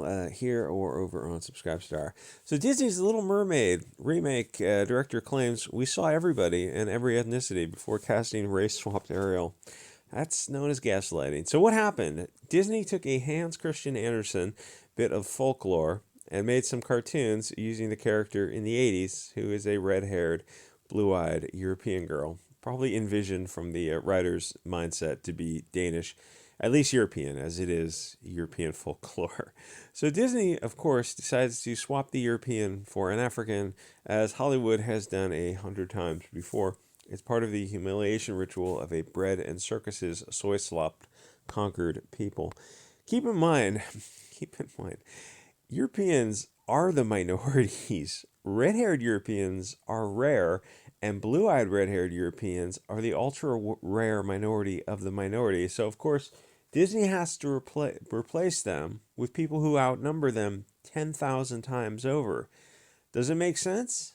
channel here or over on Subscribestar. So Disney's The Little Mermaid remake director claims we saw everybody and every ethnicity before casting race-swapped Ariel. That's known as gaslighting. So what happened? Disney took a Hans Christian Andersen bit of folklore and made some cartoons using the character in the 80s, who is a red-haired, blue-eyed European girl, probably envisioned from the writer's mindset to be Danish, at least European, as it is European folklore. So Disney, of course, decides to swap the European for an African, as Hollywood has done 100 times before. It's part of the humiliation ritual of a bread and circuses soy-slopped conquered people. Keep in mind, Europeans are the minorities. Red-haired Europeans are rare, and blue-eyed red-haired Europeans are the ultra-rare minority of the minority. So, of course, Disney has to replace them with people who outnumber them 10,000 times over. Does it make sense?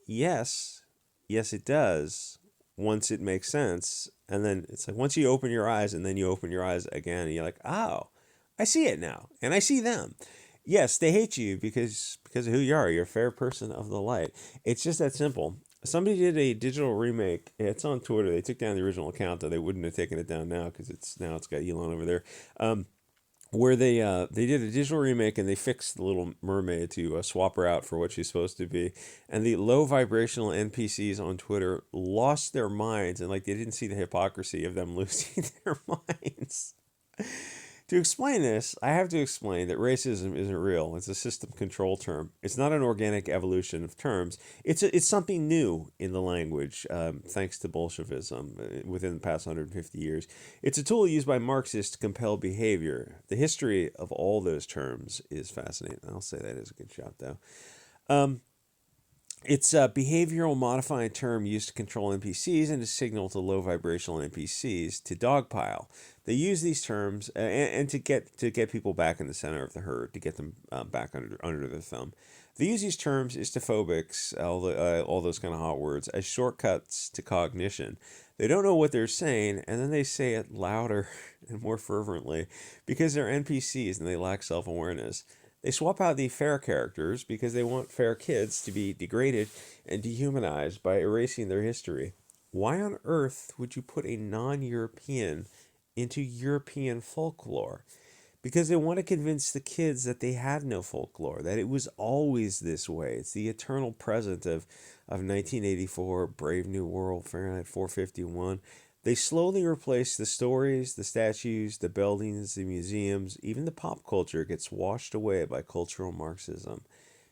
Yes. Yes, it does. Once it makes sense. And then it's like once you open your eyes and then you open your eyes again and you're like, oh, I see it now. And I see them. Yes, they hate you because of who you are. You're a fair person of the light. It's just that simple. Somebody did a digital remake. It's on Twitter. They took down the original account, though they wouldn't have taken it down now because it's got Elon over there. Where they did a digital remake and they fixed the Little Mermaid to swap her out for what she's supposed to be, and the low vibrational NPCs on Twitter lost their minds and like they didn't see the hypocrisy of them losing their minds. To explain this, I have to explain that racism isn't real. It's a system control term. It's not an organic evolution of terms. It's something new in the language, thanks to Bolshevism within the past 150 years. It's a tool used by Marxists to compel behavior. The history of all those terms is fascinating. I'll say that is a good shot, though. It's a behavioral modifying term used to control NPCs and to signal to low vibrational NPCs to dogpile. They use these terms and to get people back in the center of the herd, to get them back under their thumb. They use these terms, istophobics, all those kind of hot words, as shortcuts to cognition. They don't know what they're saying, and then they say it louder and more fervently because they're NPCs and they lack self-awareness. They swap out the fair characters because they want fair kids to be degraded and dehumanized by erasing their history. Why on earth would you put a non-European into European folklore? Because they want to convince the kids that they had no folklore, that it was always this way. It's the eternal present of 1984, Brave New World, Fahrenheit 451. They slowly replace the stories, the statues, the buildings, the museums, even the pop culture gets washed away by cultural Marxism.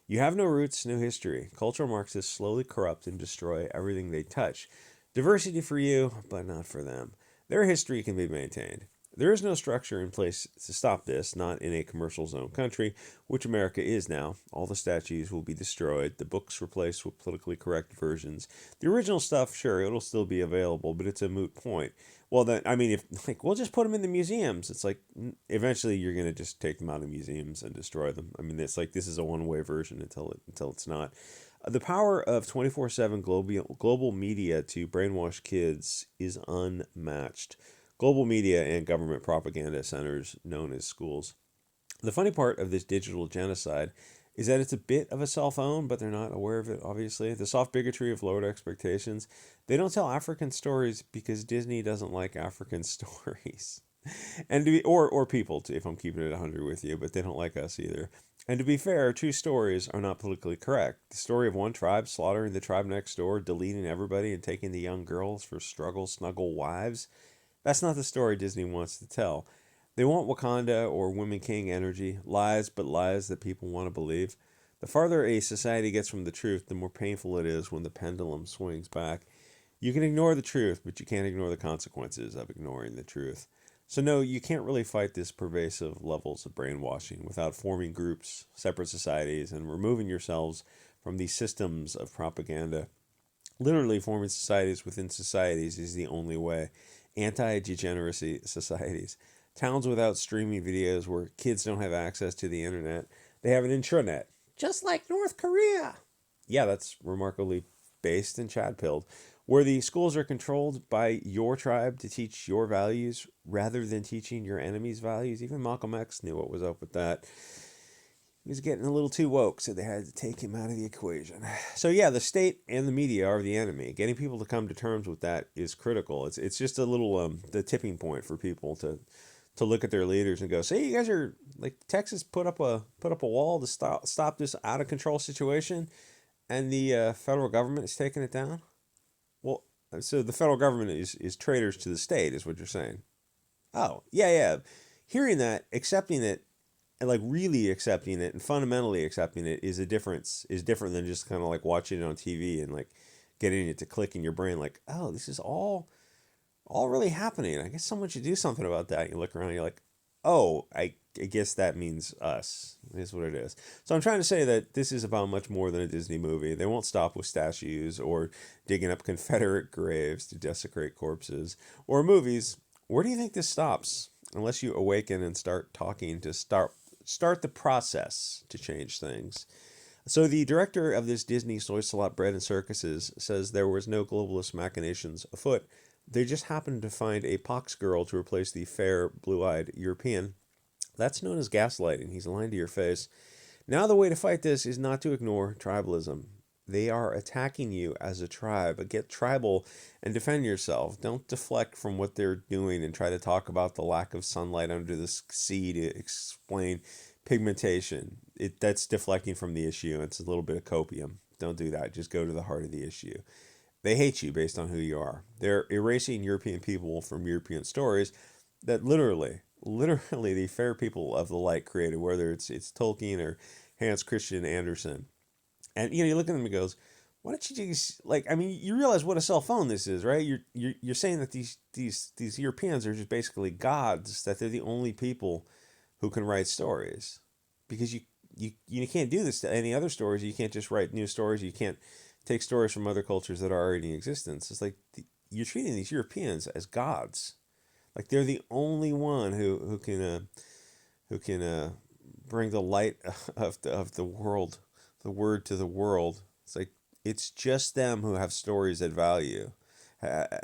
You have no roots, no history. Cultural Marxists slowly corrupt and destroy everything they touch. Diversity for you, but not for them. Their history can be maintained. There is no structure in place to stop this, not in a commercial zone country, which America is now. All the statues will be destroyed, the books replaced with politically correct versions. The original stuff, sure, it'll still be available, but it's a moot point. Well, then, I mean, if we'll just put them in the museums. It's like eventually you're going to just take them out of museums and destroy them. I mean, it's like this is a one-way version until it's not. The power of 24/7 global media to brainwash kids is unmatched. Global media and government propaganda centers known as schools. The funny part of this digital genocide is that it's a bit of a self-own, but they're not aware of it, obviously. The soft bigotry of lowered expectations. They don't tell African stories because Disney doesn't like African stories. And to be, or people, too, if I'm keeping it 100 with you, but they don't like us either. And to be fair, true stories are not politically correct. The story of one tribe slaughtering the tribe next door, deleting everybody, and taking the young girls for snuggle wives. That's not the story Disney wants to tell. They want Wakanda or Women King energy, lies, but lies that people want to believe. The farther a society gets from the truth, the more painful it is when the pendulum swings back. You can ignore the truth, but you can't ignore the consequences of ignoring the truth. So no, you can't really fight this pervasive levels of brainwashing without forming groups, separate societies, and removing yourselves from these systems of propaganda. Literally forming societies within societies is the only way. Anti-degeneracy societies. Towns without streaming videos where kids don't have access to the internet. They have an intranet. Just like North Korea. Yeah, that's remarkably based and Chad-pilled. Where the schools are controlled by your tribe to teach your values rather than teaching your enemy's values. Even Malcolm X knew what was up with that. He was getting a little too woke, so they had to take him out of the equation. So yeah, the state and the media are the enemy. Getting people to come to terms with that is critical. It's just a little the tipping point for people to look at their leaders and go, "See, you guys are like Texas put up a wall to stop this out of control situation, and the federal government is taking it down." Well, so the federal government is traitors to the state, is what you're saying. Oh yeah, yeah. Hearing that, accepting it, and like really accepting it and fundamentally accepting it is different than just kind of like watching it on TV and like getting it to click in your brain like, oh, this is all really happening. I guess someone should do something about that. You look around and you're like, oh, I guess that means us is what it is. So I'm trying to say that this is about much more than a Disney movie. They won't stop with statues or digging up Confederate graves to desecrate corpses or movies. Where do you think this stops? Unless you awaken and start talking to start the process to change things. So the director of this Disney soy slot bread and circuses says there was no globalist machinations afoot. They just happened to find a pox girl to replace the fair, blue-eyed European. That's known as gaslighting. He's lying to your face. Now the way to fight this is not to ignore tribalism. They are attacking you as a tribe. Get tribal and defend yourself. Don't deflect from what they're doing and try to talk about the lack of sunlight under the sea to explain pigmentation. That's deflecting from the issue. It's a little bit of copium. Don't do that. Just go to the heart of the issue. They hate you based on who you are. They're erasing European people from European stories that literally the fair people of the light created, whether it's Tolkien or Hans Christian Andersen. And you look at them and goes, why don't you just like? I mean, you realize what a cell phone this is, right? You're saying that these Europeans are just basically gods. That they're the only people who can write stories, because you can't do this to any other stories. You can't just write new stories. You can't take stories from other cultures that are already in existence. It's like you're treating these Europeans as gods, like they're the only one who can bring the light of the world, the word to the world. It's like it's just them who have stories that value.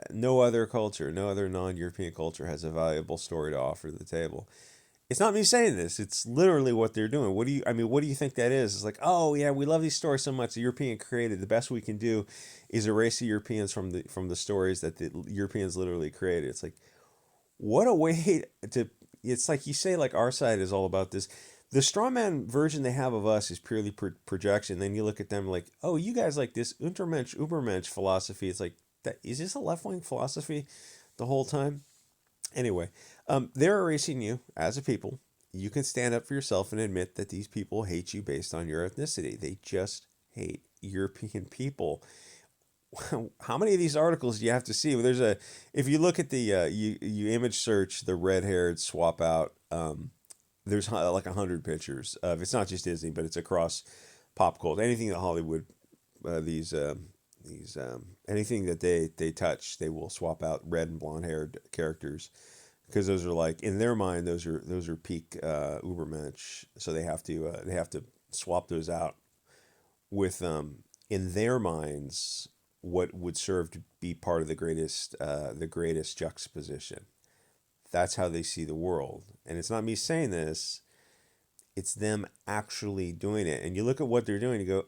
No other culture, no other non-European culture has a valuable story to offer to the table. It's not me saying this. It's literally what they're doing. What do you think that is? It's like, oh yeah, we love these stories so much. The European created. The best we can do is erase the Europeans from the stories that the Europeans literally created. It's like, what a way to. It's like you say, like our side is all about this. The strawman version they have of us is purely projection. Then you look at them like, oh, you guys like this Untermensch, Ubermensch philosophy. It's like, that is this a left wing philosophy the whole time? Anyway, they're erasing you as a people. You can stand up for yourself and admit that these people hate you based on your ethnicity. They just hate European people. How many of these articles do you have to see? Well, if you look at the you image search the red haired swap out. There's like 100 pictures of, it's not just Disney, but it's across pop culture. Anything that Hollywood, these anything that they touch, they will swap out red and blonde haired characters, because those are like, in their mind, those are peak Ubermensch. So they have to swap those out with in their minds what would serve to be part of the greatest juxtaposition. That's how they see the world. And it's not me saying this, it's them actually doing it. And you look at what they're doing, you go,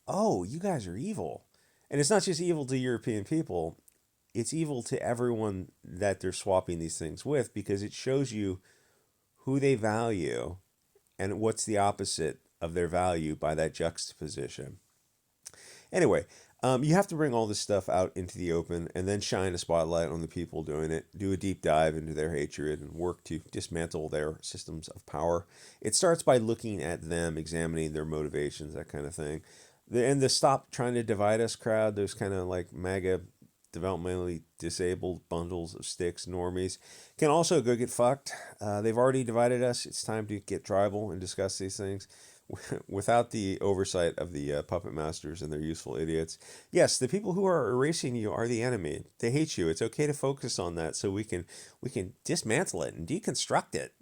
oh, you guys are evil. And it's not just evil to European people, it's evil to everyone that they're swapping these things with, because it shows you who they value and what's the opposite of their value by that juxtaposition. Anyway, you have to bring all this stuff out into the open and then shine a spotlight on the people doing it, do a deep dive into their hatred, and work to dismantle their systems of power. It starts by looking at them, examining their motivations, that kind of thing. And the stop trying to divide us crowd, those kind of like MAGA, developmentally disabled bundles of sticks, normies, can also go get fucked. They've already divided us. It's time to get tribal and discuss these things without the oversight of the puppet masters and their useful idiots. Yes, the people who are erasing you are the enemy. They hate you. It's okay to focus on that so we can dismantle it and deconstruct it.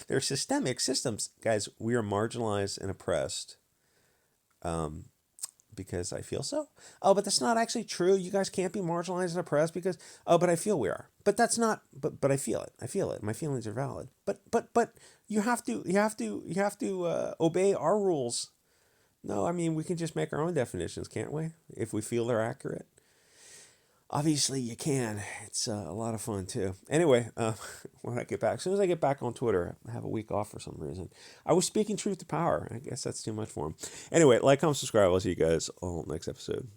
They're systemic systems. Guys, we are marginalized and oppressed because I feel so. Oh, but that's not actually true. You guys can't be marginalized and oppressed because, oh, but I feel we are. But that's not, but I feel it. I feel it. My feelings are valid. But you have to obey our rules. No, I mean, we can just make our own definitions, can't we? If we feel they're accurate. Obviously, you can. It's a lot of fun, too. Anyway, when I get back, as soon as I get back on Twitter, I have a week off for some reason. I was speaking truth to power. I guess that's too much for him. Anyway, like, comment, subscribe. I'll see you guys all next episode.